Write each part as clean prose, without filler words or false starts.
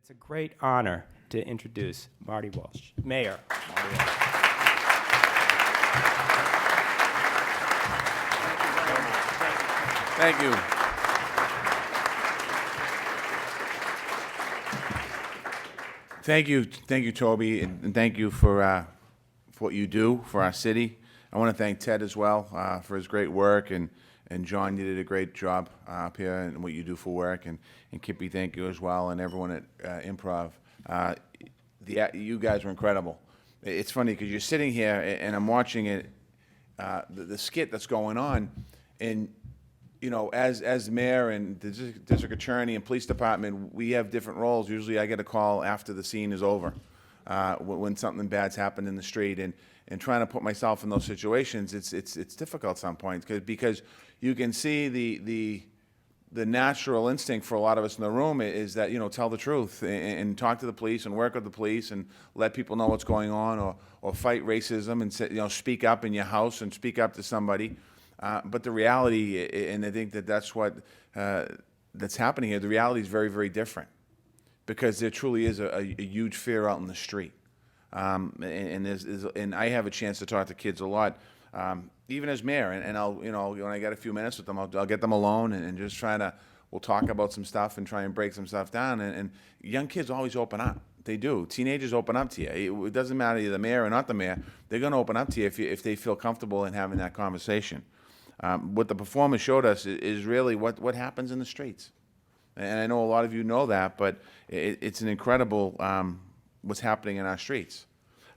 It's a great honor to introduce Marty Walsh, Mayor Marty Walsh. Thank you. Thank you, Toby, and thank you for what you do for our city. I want to thank Ted as well for his great work, and John, you did a great job up here and what you do for work, and Kippy, thank you as well, and everyone at Improv. You guys were incredible. It's funny because you're sitting here and I'm watching it, the skit that's going on, and you know, as mayor and the district attorney and police department, we have different roles. Usually I get a call after the scene is over, when something bad's happened in the street, and trying to put myself in those situations, it's difficult at some points because you can see the natural instinct for a lot of us in the room is that, you know, tell the truth and talk to the police and work with the police and let people know what's going on, or fight racism and say, you know, speak up in your house and speak up to somebody. But the reality, and I think that's what that's happening here, the reality is very, very different, because there truly is a huge fear out in the street. And I have a chance to talk to kids a lot, even as mayor, and I'll, you know, when I get a few minutes with them, I'll get them alone and just we'll talk about some stuff and try and break some stuff down, and young kids always open up. They do. Teenagers open up to you. It doesn't matter you're the mayor or not the mayor, they're going to open up to you if they feel comfortable in having that conversation. What the performance showed us is really what happens in the streets. And I know a lot of you know that, but it's an incredible what's happening in our streets.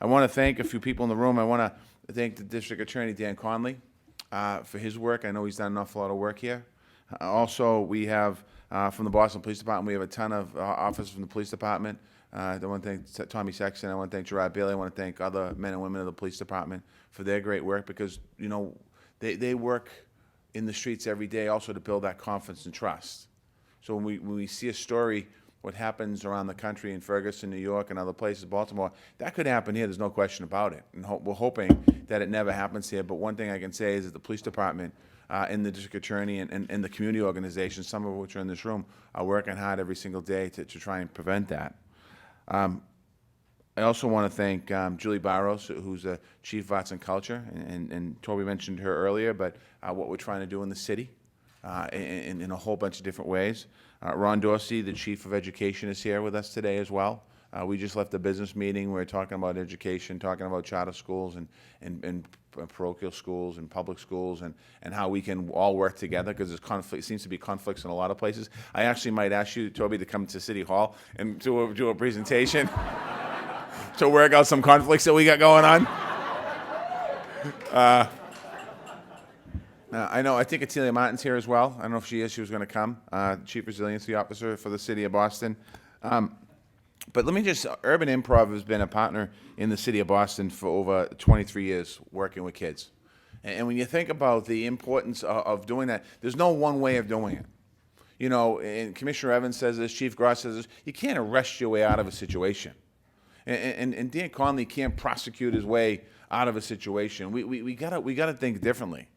I want to thank a few people in the room. I want to thank the District Attorney, Dan Conley, for his work. I know he's done an awful lot of work here. Also, we have, from the Boston Police Department, we have a ton of officers from the police department. I want to thank Tommy Sexton. I want to thank Gerard Bailey. I want to thank other men and women of the police department for their great work, because, you know, they work in the streets every day also to build that confidence and trust. So when we see a story, what happens around the country in Ferguson, New York, and other places, Baltimore, that could happen here, there's no question about it. And we're hoping that it never happens here. But one thing I can say is that the police department and the district attorney and the community organizations, some of which are in this room, are working hard every single day to try and prevent that. I also want to thank Julie Barrows, who's the Chief of Arts and Culture, and Toby mentioned her earlier, but what we're trying to do in the city in a whole bunch of different ways. Ron Dorsey, the Chief of Education, is here with us today as well. We just left a business meeting. We were talking about education, talking about charter schools and parochial schools and public schools, and how we can all work together, because there's conflict. Seems to be conflicts in a lot of places. I actually might ask you, Toby, to come to City Hall and do a presentation to work out some conflicts that we got going on. I think Atilia Martin's here as well. I don't know if she is. She was going to come. Chief Resiliency Officer for the City of Boston. But let me just, Urban Improv has been a partner in the City of Boston for over 23 years working with kids. And when you think about the importance of doing that, there's no one way of doing it. You know, and Commissioner Evans says this, Chief Gross says this, you can't arrest your way out of a situation. And Dan Conley can't prosecute his way out of a situation. We gotta think differently.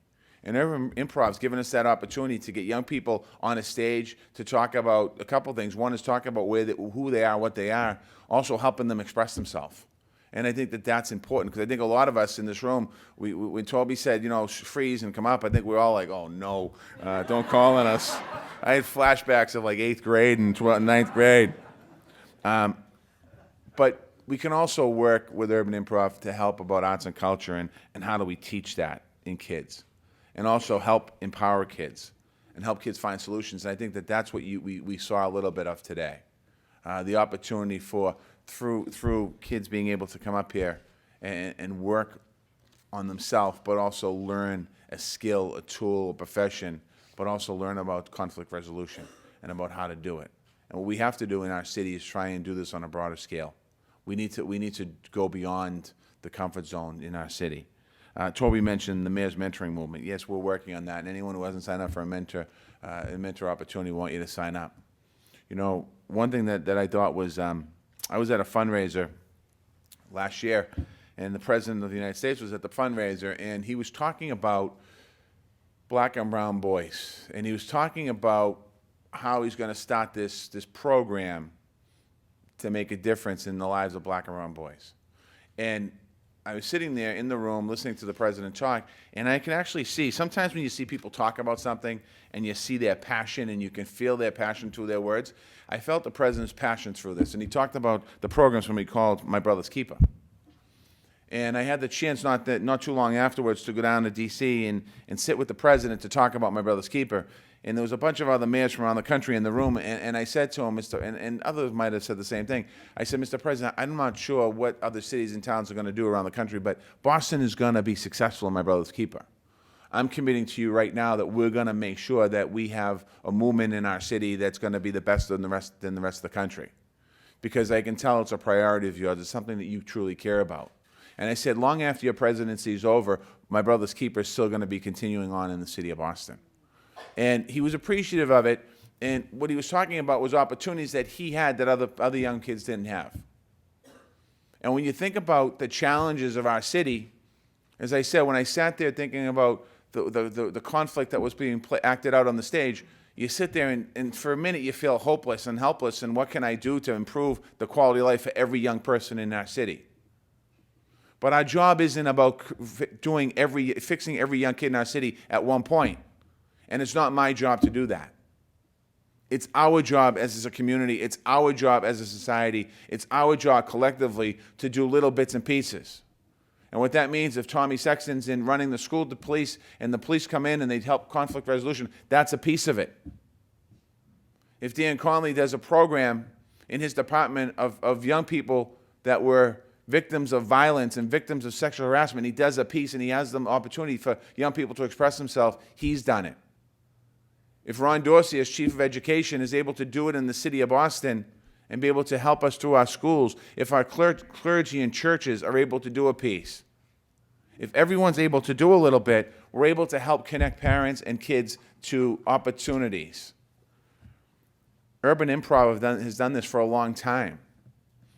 And Urban Improv's given us that opportunity to get young people on a stage to talk about a couple things. One is talking about who they are, what they are, also helping them express themselves. And I think that's important, because I think a lot of us in this room, when Toby said, you know, freeze and come up, I think we're all like, oh no, don't call on us. I had flashbacks of like 8th grade and 9th grade. But we can also work with Urban Improv to help about arts and culture, and how do we teach that in kids, and also help empower kids and help kids find solutions. And I think that's what we saw a little bit of today. The opportunity through kids being able to come up here and work on themselves, but also learn a skill, a tool, a profession, but also learn about conflict resolution and about how to do it. And what we have to do in our city is try and do this on a broader scale. We need to go beyond the comfort zone in our city. Toby mentioned the mayor's mentoring movement. Yes, we're working on that. And anyone who hasn't signed up for a mentor opportunity, we want you to sign up. You know, one thing that I thought was, I was at a fundraiser last year, and the President of the United States was at the fundraiser, and he was talking about black and brown boys. And he was talking about how he's going to start this program to make a difference in the lives of black and brown boys. And I was sitting there in the room listening to the president talk, and I can actually see, sometimes when you see people talk about something and you see their passion and you can feel their passion through their words, I felt the president's passion through this. And he talked about the programs when we called My Brother's Keeper. And I had the chance not too long afterwards to go down to D.C. and sit with the president to talk about My Brother's Keeper. And there was a bunch of other mayors from around the country in the room, and I said to him, and others might have said the same thing. I said, Mr. President, I'm not sure what other cities and towns are going to do around the country, but Boston is going to be successful in My Brother's Keeper. I'm committing to you right now that we're going to make sure that we have a movement in our city that's going to be the best than the rest of the country. Because I can tell it's a priority of yours. It's something that you truly care about. And I said, long after your presidency is over, My Brother's Keeper is still going to be continuing on in the city of Boston. And he was appreciative of it, and what he was talking about was opportunities that he had that other young kids didn't have. And when you think about the challenges of our city, as I said, when I sat there thinking about the conflict that was being acted out on the stage, you sit there and for a minute you feel hopeless and helpless, and what can I do to improve the quality of life for every young person in our city? But our job isn't about fixing every young kid in our city at one point. And it's not my job to do that. It's our job as a community. It's our job as a society. It's our job collectively to do little bits and pieces. And what that means, if Tommy Sexton's in running the school to police and the police come in and they help conflict resolution, that's a piece of it. If Dan Conley does a program in his department of young people that were victims of violence and victims of sexual harassment, he does a piece and he has the opportunity for young people to express themselves, he's done it. If Ron Dorsey, as Chief of Education, is able to do it in the city of Boston and be able to help us through our schools, if our clergy and churches are able to do a piece, if everyone's able to do a little bit, we're able to help connect parents and kids to opportunities. Urban Improv has done this for a long time.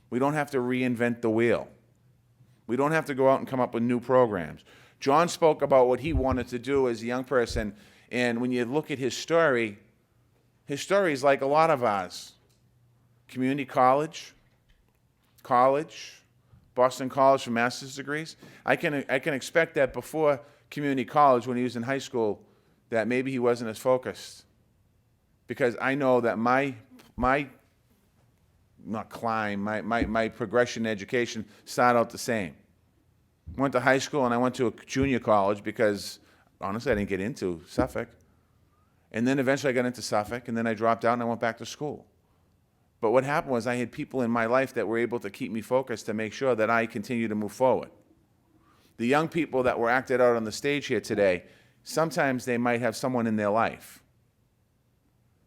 We don't have to reinvent the wheel. We don't have to go out and come up with new programs. John spoke about what he wanted to do as a young person. And when you look at his story is like a lot of ours. Community college, Boston College for master's degrees. I can expect that before community college, when he was in high school, that maybe he wasn't as focused. Because I know that my progression in education started out the same. I went to high school and I went to a junior college because honestly, I didn't get into Suffolk. And then eventually I got into Suffolk, and then I dropped out and I went back to school. But what happened was I had people in my life that were able to keep me focused to make sure that I continue to move forward. The young people that were acted out on the stage here today, sometimes they might have someone in their life.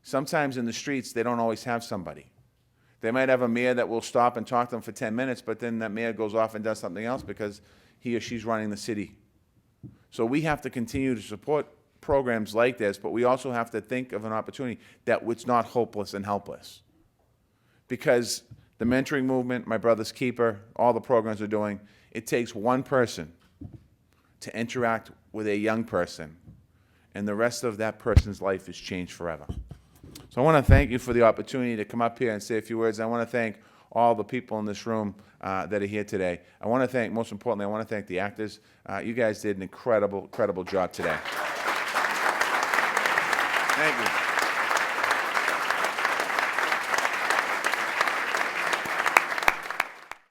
Sometimes in the streets, they don't always have somebody. They might have a mayor that will stop and talk to them for 10 minutes, but then that mayor goes off and does something else because he or she's running the city. So we have to continue to support programs like this, but we also have to think of an opportunity that it's not hopeless and helpless. Because the mentoring movement, My Brother's Keeper, all the programs we're doing, it takes one person to interact with a young person, and the rest of that person's life is changed forever. So I want to thank you for the opportunity to come up here and say a few words. I want to thank all the people in this room that are here today. I want to thank, most importantly, I want to thank the actors. You guys did an incredible job today. Thank you.